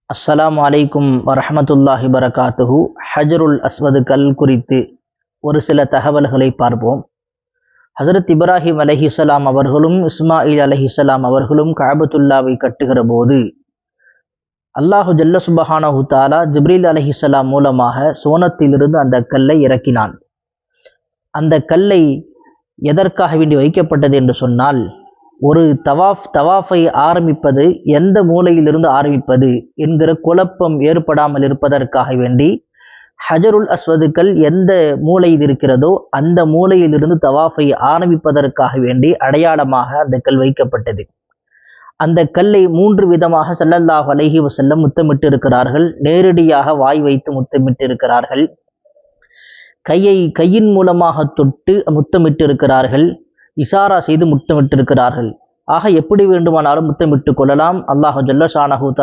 அஸ்ஸலாமு அலைக்கும் வரஹமத்துல்லாஹி வரகாத்துஹு. ஹஜருல் அஸ்வது கல் குறித்து ஒரு சில தகவல்களை பார்ப்போம். ஹசரத் இப்ராஹிம் அலைஹிஸ்ஸலாம் அவர்களும் இஸ்மாயில் அலைஹிஸ்ஸலாம் அவர்களும் கஅபத்துல்லாவை கட்டுகிற போது அல்லாஹு ஜல்ல சுபஹானஹு தஆலா ஜிப்ரீல் அலைஹிஸ்ஸலாம் மூலமாக சோனத்திலிருந்து அந்த கல்லை இறக்கினான். அந்த கல்லை எதற்காக வேண்டி வைக்கப்பட்டது என்று சொன்னால், ஒரு தவாஃபை ஆரம்பிப்பது எந்த மூலையிலிருந்து ஆரம்பிப்பது என்கிற குழப்பம் ஏற்படாமல் இருப்பதற்காக வேண்டி ஹஜருல் அஸ்வதுக்கள் எந்த மூலையில் இருக்கிறதோ அந்த மூலையிலிருந்து தவாஃபை ஆரம்பிப்பதற்காக வேண்டி அடையாளமாக அந்த கல் வைக்கப்பட்டது. அந்த கல்லை 3 விதமாக ஸல்லல்லாஹு அலைஹி வஸல்லம் முத்தமிட்டு இருக்கிறார்கள். நேரடியாக வாய் வைத்து முத்தமிட்டு இருக்கிறார்கள், கையின் மூலமாக தொட்டு முத்தமிட்டு இருக்கிறார்கள், இஷாரா செய்து முத்தமிட்டு இருக்கிறார்கள். ஆக எப்படி வேண்டுமானாலும் முத்தமிட்டு கொள்ளலாம். அல்லாஹு ஜல்ல ஷானஹு